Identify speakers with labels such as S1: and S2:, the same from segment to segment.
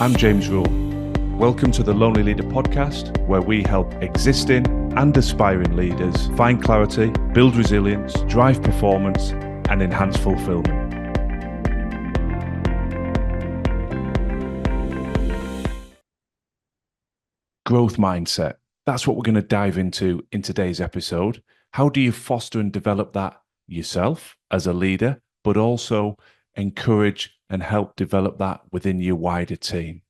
S1: I'm James Rule. Welcome to the Lonely Leader podcast, where we help existing and aspiring leaders find clarity, build resilience, drive performance, and enhance fulfillment. Growth mindset. That's what we're going to dive into in today's episode. How do you foster and develop that yourself as a leader, but also encourage and help develop that within your wider team?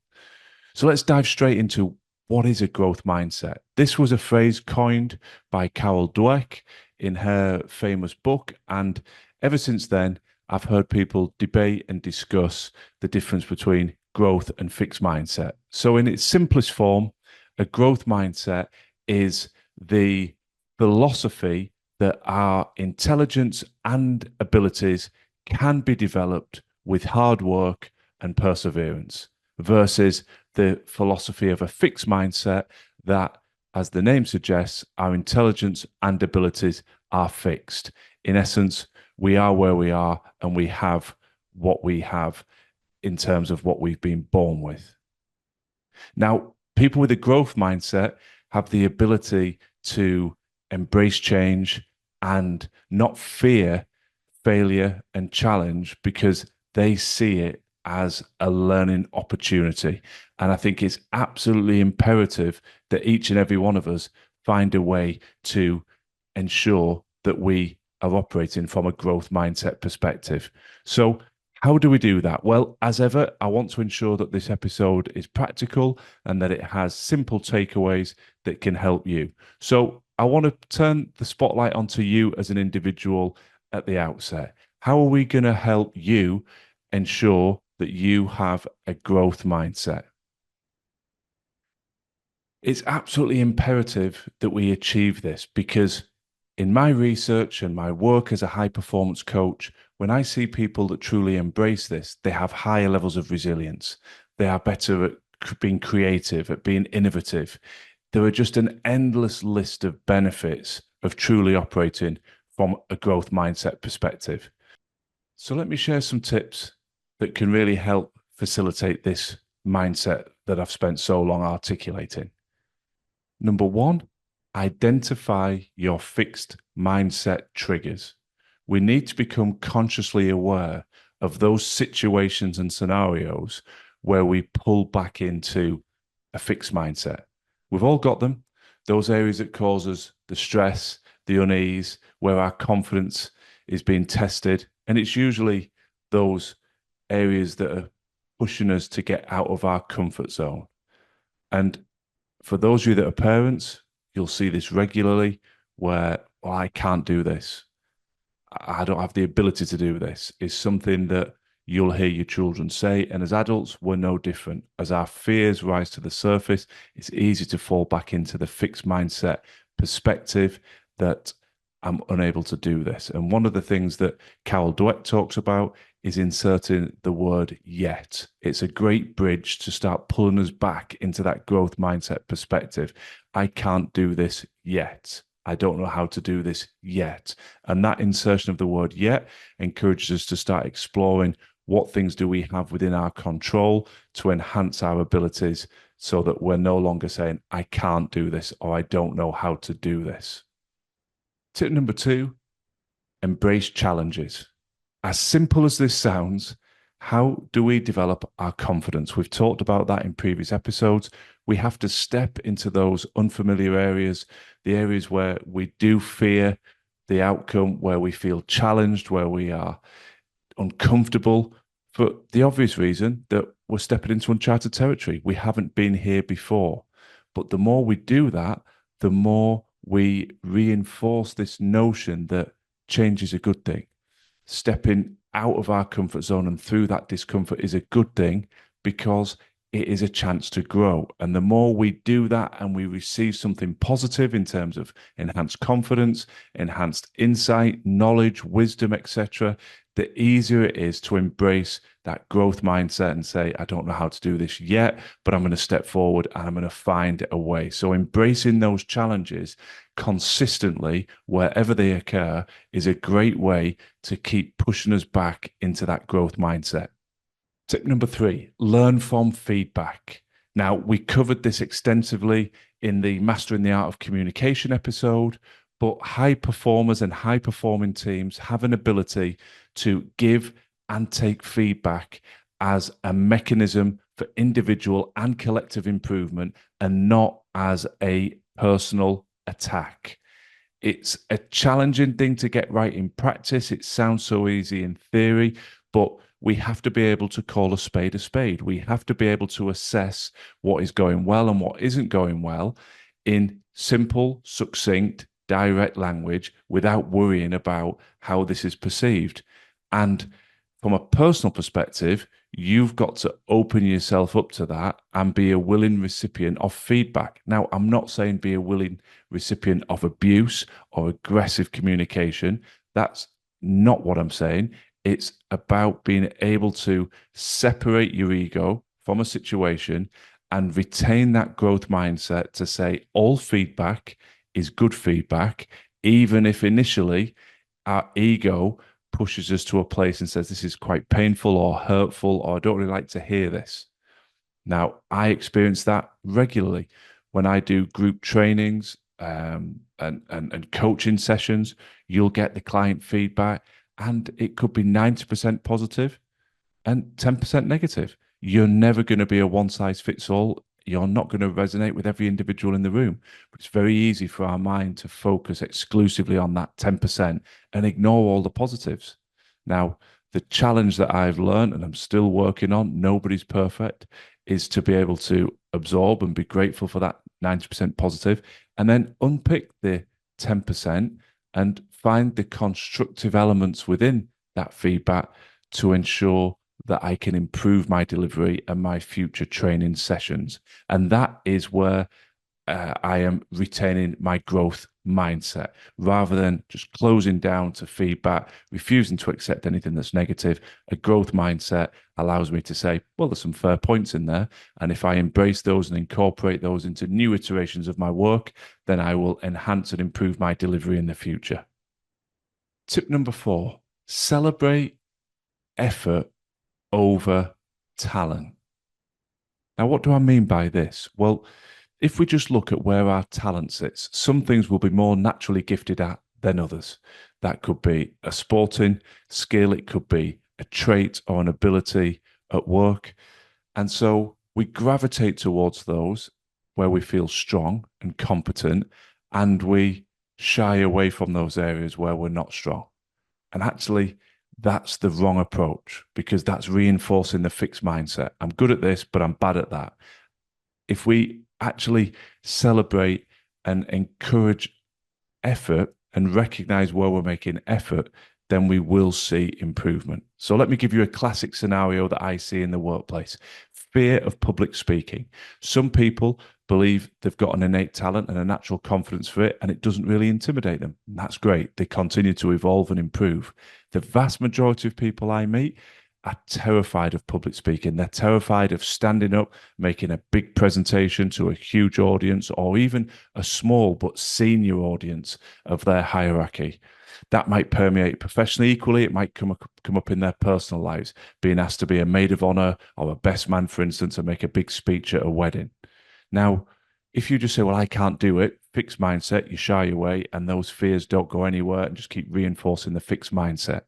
S1: So let's dive straight into what is a growth mindset. This was a phrase coined by Carol Dweck in her famous book. And ever since then, I've heard people debate and discuss the difference between growth and fixed mindset. So in its simplest form, a growth mindset is the philosophy that our intelligence and abilities can be developed with hard work and perseverance, versus the philosophy of a fixed mindset that, as the name suggests, our intelligence and abilities are fixed. In essence, we are where we are and we have what we have in terms of what we've been born with. Now, people with a growth mindset have the ability to embrace change and not fear failure and challenge because they see it as a learning opportunity. And I think it's absolutely imperative that each and every one of us find a way to ensure that we are operating from a growth mindset perspective. So how do we do that? Well, as ever, I want to ensure that this episode is practical and that it has simple takeaways that can help you. So I want to turn the spotlight onto you as an individual at the outset. How are we going to help you ensure that you have a growth mindset? It's absolutely imperative that we achieve this because in my research and my work as a high performance coach, when I see people that truly embrace this, they have higher levels of resilience. They are better at being creative, at being innovative. There are just an endless list of benefits of truly operating from a growth mindset perspective. So let me share some tips that can really help facilitate this mindset that I've spent so long articulating. Number one, identify your fixed mindset triggers. We need to become consciously aware of those situations and scenarios where we pull back into a fixed mindset. We've all got them. Those areas that cause us the stress, the unease, where our confidence is being tested. And it's usually those areas that are pushing us to get out of our comfort zone. And for those of you that are parents, you'll see this regularly where, well, I can't do this. I don't have the ability to do this, is something that you'll hear your children say. And as adults, we're no different. As our fears rise to the surface, it's easy to fall back into the fixed mindset perspective that I'm unable to do this. And one of the things that Carol Dweck talks about is inserting the word yet. It's a great bridge to start pulling us back into that growth mindset perspective. I can't do this yet. I don't know how to do this yet. And that insertion of the word yet encourages us to start exploring what things do we have within our control to enhance our abilities so that we're no longer saying, I can't do this or I don't know how to do this. Tip number two, embrace challenges. As simple as this sounds, how do we develop our confidence? We've talked about that in previous episodes. We have to step into those unfamiliar areas, the areas where we do fear the outcome, where we feel challenged, where we are uncomfortable, for the obvious reason that we're stepping into uncharted territory. We haven't been here before. But the more we do that, the more we reinforce this notion that change is a good thing. Stepping out of our comfort zone and through that discomfort is a good thing because it is a chance to grow. And the more we do that and we receive something positive in terms of enhanced confidence, enhanced insight, knowledge, wisdom, etc., the easier it is to embrace that growth mindset and say, I don't know how to do this yet, but I'm going to step forward and I'm going to find a way. So embracing those challenges consistently, wherever they occur, is a great way to keep pushing us back into that growth mindset. Tip number three, learn from feedback. Now, we covered this extensively in the Mastering the Art of Communication episode, but high performers and high performing teams have an ability to give and take feedback as a mechanism for individual and collective improvement and not as a personal attack. It's a challenging thing to get right in practice. It sounds so easy in theory, but we have to be able to call a spade a spade. We have to be able to assess what is going well and what isn't going well in simple, succinct, direct language without worrying about how this is perceived. And from a personal perspective, you've got to open yourself up to that and be a willing recipient of feedback. Now, I'm not saying be a willing recipient of abuse or aggressive communication. That's not what I'm saying. It's about being able to separate your ego from a situation and retain that growth mindset to say all feedback is good feedback, even if initially our ego pushes us to a place and says this is quite painful or hurtful, or I don't really like to hear this. Now, I experience that regularly when I do group trainings and coaching sessions. You'll get the client feedback, and it could be 90% positive and 10% negative. You're never going to be a one size fits all. You're not going to resonate with every individual in the room. But it's very easy for our mind to focus exclusively on that 10% and ignore all the positives. Now, the challenge that I've learned and I'm still working on, nobody's perfect, is to be able to absorb and be grateful for that 90% positive and then unpick the 10% and find the constructive elements within that feedback to ensure that I can improve my delivery and my future training sessions. And that is where I am retaining my growth mindset rather than just closing down to feedback, refusing to accept anything that's negative. A growth mindset allows me to say, well, there's some fair points in there. And if I embrace those and incorporate those into new iterations of my work, then I will enhance and improve my delivery in the future. Tip number four, celebrate effort over talent. Now, what do I mean by this? Well, if we just look at where our talent sits, some things will be more naturally gifted at than others. That could be a sporting skill, it could be a trait or an ability at work. And so we gravitate towards those where we feel strong and competent, and we shy away from those areas where we're not strong. And actually, that's the wrong approach because that's reinforcing the fixed mindset. I'm good at this, but I'm bad at that. If we actually celebrate and encourage effort and recognize where we're making effort, then we will see improvement. So let me give you a classic scenario that I see in the workplace. Fear of public speaking. Some people believe they've got an innate talent and a natural confidence for it, and it doesn't really intimidate them. And that's great. They continue to evolve and improve. The vast majority of people I meet are terrified of public speaking. They're terrified of standing up, making a big presentation to a huge audience or even a small but senior audience of their hierarchy. That might permeate professionally equally. It might come up in their personal lives, being asked to be a maid of honor or a best man, for instance, and make a big speech at a wedding. Now, if you just say, well, I can't do it, fixed mindset, you shy away, and those fears don't go anywhere and just keep reinforcing the fixed mindset.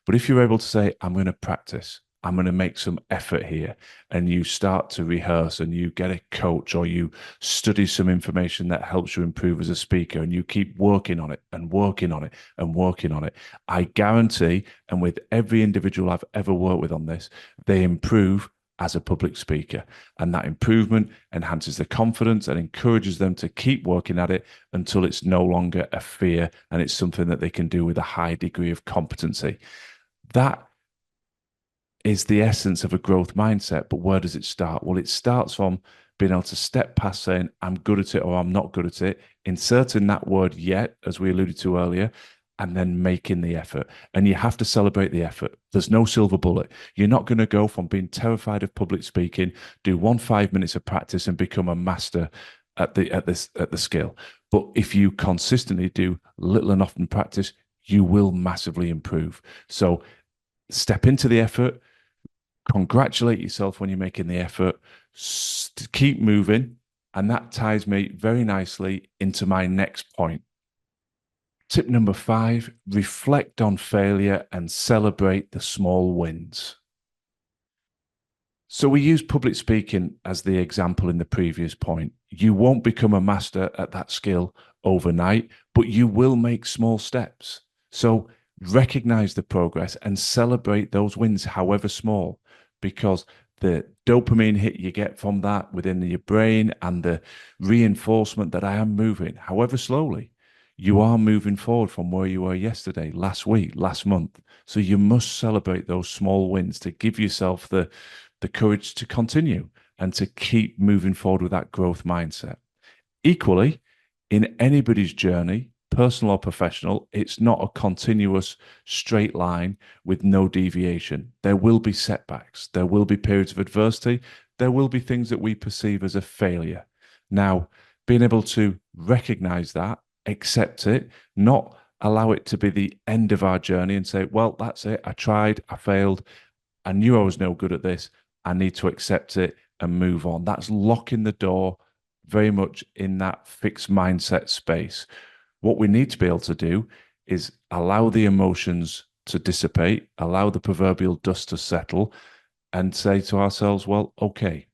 S1: But if you're able to say, I'm going to practice, I'm going to make some effort here, and you start to rehearse and you get a coach or you study some information that helps you improve as a speaker and you keep working on it and working on it and working on it, I guarantee, and with every individual I've ever worked with on this, they improve as a public speaker. And that improvement enhances their confidence and encourages them to keep working at it until it's no longer a fear and it's something that they can do with a high degree of competency. That is the essence of a growth mindset. But where does it start? Well, it starts from being able to step past saying, I'm good at it or I'm not good at it, inserting that word yet, as we alluded to earlier, and then making the effort. And you have to celebrate the effort. There's no silver bullet. You're not going to go from being terrified of public speaking, do 5 minutes of practice and become a master at the skill. But if you consistently do little and often practice, you will massively improve. So step into the effort, Congratulate yourself when you're making the effort. Keep moving. And that ties me very nicely into my next point. Tip number 5, reflect on failure and celebrate the small wins. So we use public speaking as the example in the previous point. You won't become a master at that skill overnight, but you will make small steps. So recognize the progress and celebrate those wins, however small, because the dopamine hit you get from that within your brain and the reinforcement that I am moving, however slowly, you are moving forward from where you were yesterday, last week, last month. So you must celebrate those small wins to give yourself the courage to continue and to keep moving forward with that growth mindset. Equally, in anybody's journey, personal or professional, it's not a continuous straight line with no deviation. There will be setbacks, there will be periods of adversity, there will be things that we perceive as a failure. Now, being able to recognize that, accept it, not allow it to be the end of our journey and say, well, that's it. I tried, I failed. I knew I was no good at this. I need to accept it and move on. That's locking the door very much in that fixed mindset space. What we need to be able to do is allow the emotions to dissipate, allow the proverbial dust to settle, and say to ourselves, well, okay,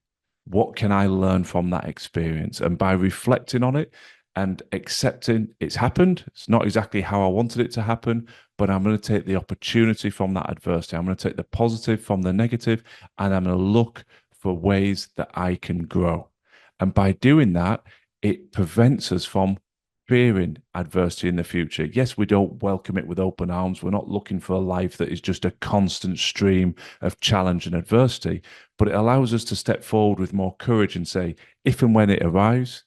S1: what can I learn from that experience? And by reflecting on it and accepting it's happened, it's not exactly how I wanted it to happen, but I'm going to take the opportunity from that adversity. I'm going to take the positive from the negative, and I'm going to look for ways that I can grow. And by doing that, it prevents us from fearing adversity in the future. Yes, we don't welcome it with open arms. We're not looking for a life that is just a constant stream of challenge and adversity, but it allows us to step forward with more courage and say, if and when it arrives,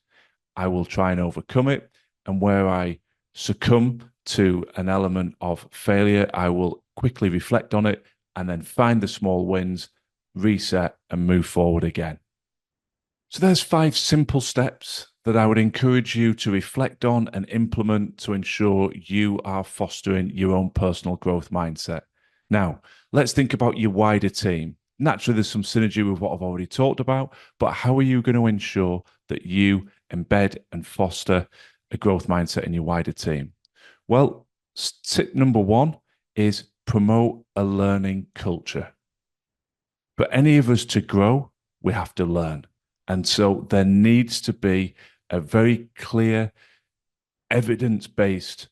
S1: I will try and overcome it. And where I succumb to an element of failure, I will quickly reflect on it and then find the small wins, reset, and move forward again. So there's 5 simple steps that I would encourage you to reflect on and implement to ensure you are fostering your own personal growth mindset. Now, let's think about your wider team. Naturally, there's some synergy with what I've already talked about, but how are you going to ensure that you embed and foster a growth mindset in your wider team? Well, tip number 1 is promote a learning culture. For any of us to grow, we have to learn. And so there needs to be a very clear, evidence based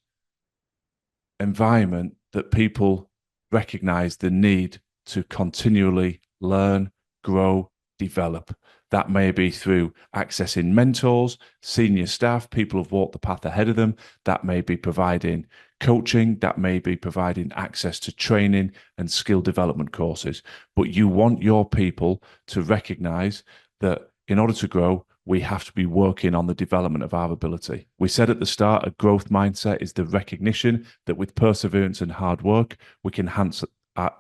S1: environment that people recognize the need to continually learn, grow, develop. That may be through accessing mentors, senior staff, people who've walked the path ahead of them. That may be providing coaching. That may be providing access to training and skill development courses. But you want your people to recognize that in order to grow, we have to be working on the development of our ability. We said at the start, a growth mindset is the recognition that with perseverance and hard work, we can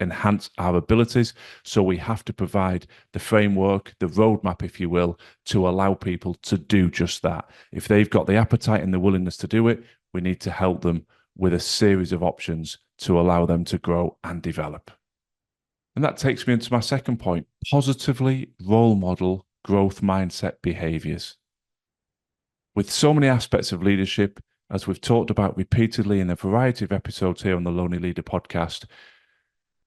S1: enhance our abilities. So we have to provide the framework, the roadmap, if you will, to allow people to do just that. If they've got the appetite and the willingness to do it, we need to help them with a series of options to allow them to grow and develop. And that takes me into my second point, positively role model growth mindset behaviors. With so many aspects of leadership, as we've talked about repeatedly in a variety of episodes here on the Lonely Leader podcast,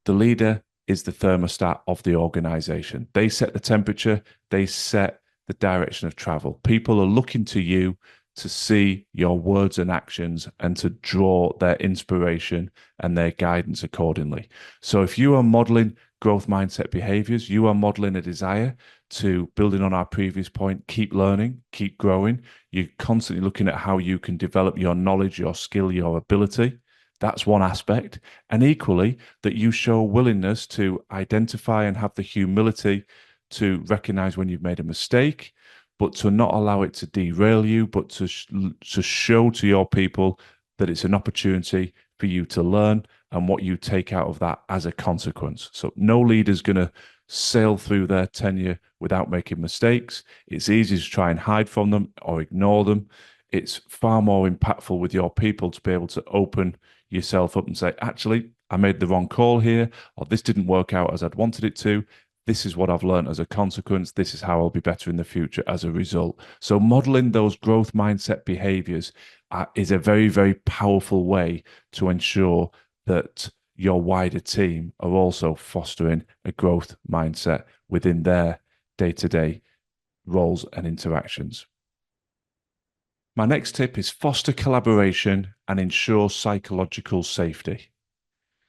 S1: the leader is the thermostat of the organization. They set the temperature, they set the direction of travel. People are looking to you to see your words and actions and to draw their inspiration and their guidance accordingly. So if you are modeling growth mindset behaviors, you are modeling a desire to, building on our previous point, keep learning, keep growing. You're constantly looking at how you can develop your knowledge, your skill, your ability. That's one aspect. And equally, that you show willingness to identify and have the humility to recognize when you've made a mistake, but to not allow it to derail you, but to show to your people that it's an opportunity for you to learn and what you take out of that as a consequence. So no leader's going to sail through their tenure without making mistakes. It's easy to try and hide from them or ignore them. It's far more impactful with your people to be able to open yourself up and say, actually, I made the wrong call here, or this didn't work out as I'd wanted it to. This is what I've learned as a consequence. This is how I'll be better in the future as a result. So, modeling those growth mindset behaviors is a very, very powerful way to ensure that your wider team are also fostering a growth mindset within their day to day roles and interactions. My next tip is foster collaboration and ensure psychological safety.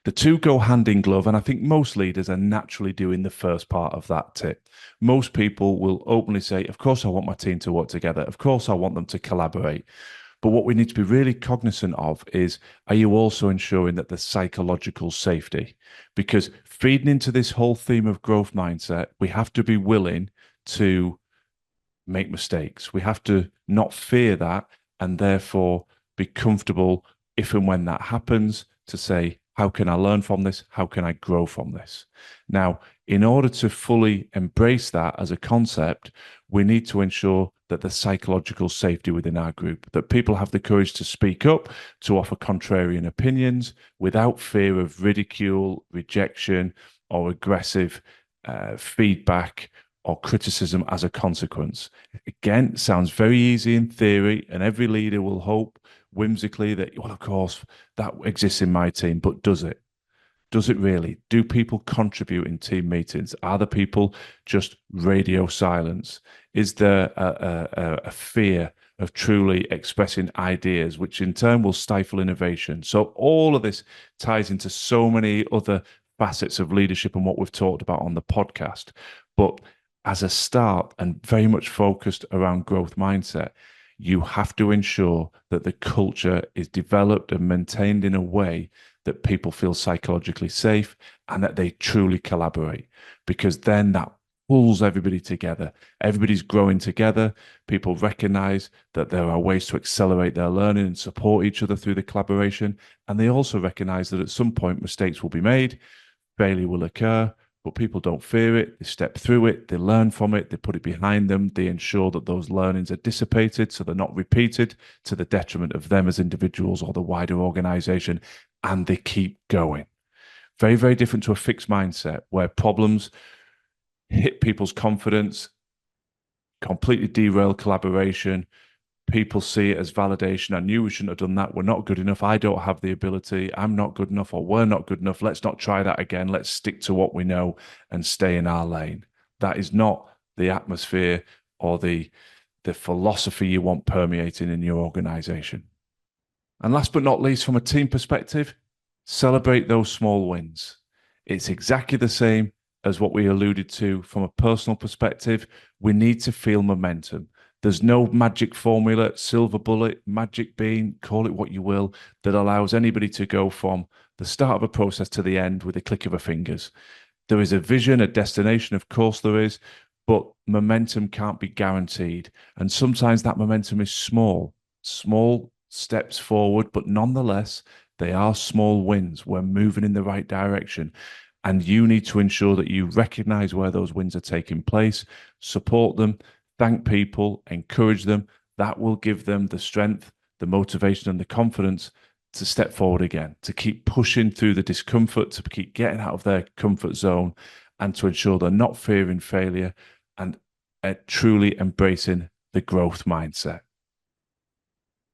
S1: The two go hand in glove, and I think most leaders are naturally doing the first part of that tip. Most people will openly say, of course, I want my team to work together. Of course, I want them to collaborate. But what we need to be really cognizant of is, are you also ensuring that there's psychological safety? Because feeding into this whole theme of growth mindset, we have to be willing to make mistakes. We have to not fear that and therefore be comfortable if and when that happens to say, how can I learn from this? How can I grow from this? Now, in order to fully embrace that as a concept, we need to ensure that there's psychological safety within our group, that people have the courage to speak up, to offer contrarian opinions without fear of ridicule, rejection, or aggressive feedback or criticism as a consequence. Again, sounds very easy in theory, and every leader will hope whimsically that, well, of course, that exists in my team, but does it? Does it really? Do people contribute in team meetings? Are the people just radio silence? Is there a fear of truly expressing ideas, which in turn will stifle innovation? So all of this ties into so many other facets of leadership and what we've talked about on the podcast. But as a start and very much focused around growth mindset, you have to ensure that the culture is developed and maintained in a way that people feel psychologically safe and that they truly collaborate, because then that pulls everybody together. Everybody's growing together. People recognize that there are ways to accelerate their learning and support each other through the collaboration. And they also recognize that at some point mistakes will be made, failure will occur, but people don't fear it. They step through it, they learn from it, they put it behind them, they ensure that those learnings are dissipated so they're not repeated to the detriment of them as individuals or the wider organization, and they keep going. Very, very different to a fixed mindset where problems hit people's confidence, completely derail collaboration. People see it as validation. I knew we shouldn't have done that. We're not good enough. I don't have the ability. I'm not good enough, or we're not good enough. Let's not try that again. Let's stick to what we know and stay in our lane. That is not the atmosphere or the philosophy you want permeating in your organization. And last but not least, from a team perspective, celebrate those small wins. It's exactly the same as what we alluded to from a personal perspective. We need to feel momentum. There's no magic formula, silver bullet, magic bean, call it what you will, that allows anybody to go from the start of a process to the end with a click of a fingers. There is a vision, a destination, of course there is, but momentum can't be guaranteed. And sometimes that momentum is small steps forward, but nonetheless, they are small wins. We're moving in the right direction. And you need to ensure that you recognize where those wins are taking place, support them, thank people, encourage them. That will give them the strength, the motivation, and the confidence to step forward again, to keep pushing through the discomfort, to keep getting out of their comfort zone, and to ensure they're not fearing failure and truly embracing the growth mindset.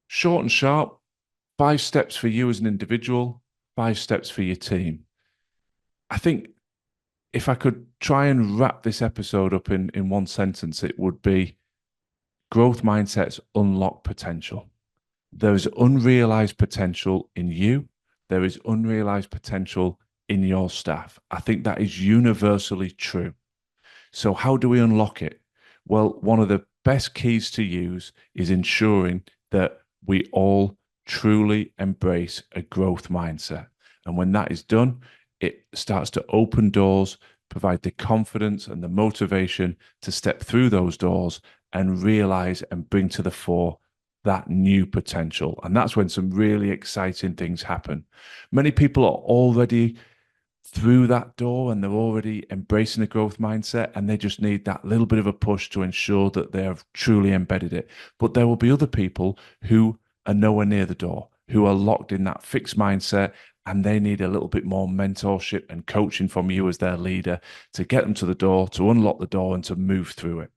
S1: Short and sharp, 5 steps for you as an individual, 5 steps for your team. I think if I could try and wrap this episode up in one sentence, it would be growth mindsets unlock potential. There is unrealized potential in you. There is unrealized potential in your staff. I think that is universally true. So how do we unlock it? Well, one of the best keys to use is ensuring that we all truly embrace a growth mindset. And when that is done, it starts to open doors, provide the confidence and the motivation to step through those doors and realize and bring to the fore that new potential. And that's when some really exciting things happen. Many people are already through that door and they're already embracing the growth mindset, and they just need that little bit of a push to ensure that they have truly embedded it. But there will be other people who are nowhere near the door, who are locked in that fixed mindset and they need a little bit more mentorship and coaching from you as their leader to get them to the door, to unlock the door, and to move through it.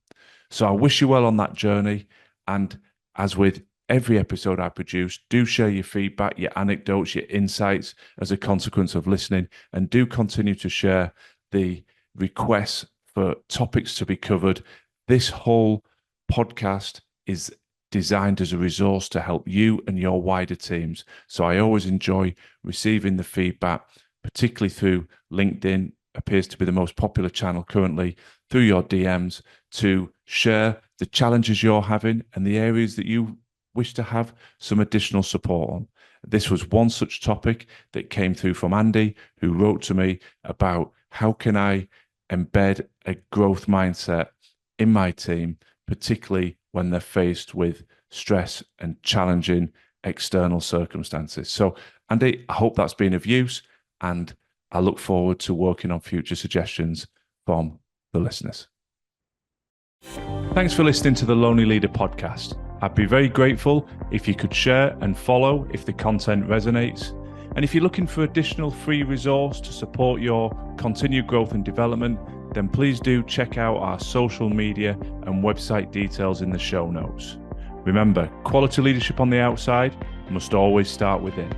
S1: So I wish you well on that journey. And as with every episode I produce, do share your feedback, your anecdotes, your insights as a consequence of listening, and do continue to share the requests for topics to be covered. This whole podcast is designed as a resource to help you and your wider teams. So I always enjoy receiving the feedback, particularly through LinkedIn, appears to be the most popular channel currently, through your DMs, to share the challenges you're having and the areas that you wish to have some additional support on. This was one such topic that came through from Andy, who wrote to me about how can I embed a growth mindset in my team, particularly when they're faced with stress and challenging external circumstances. So, Andy, I hope that's been of use, and I look forward to working on future suggestions from the listeners. Thanks for listening to the Lonely Leader podcast. I'd be very grateful if you could share and follow if the content resonates. And if you're looking for additional free resource to support your continued growth and development, then please do check out our social media and website details in the show notes. Remember, quality leadership on the outside must always start within.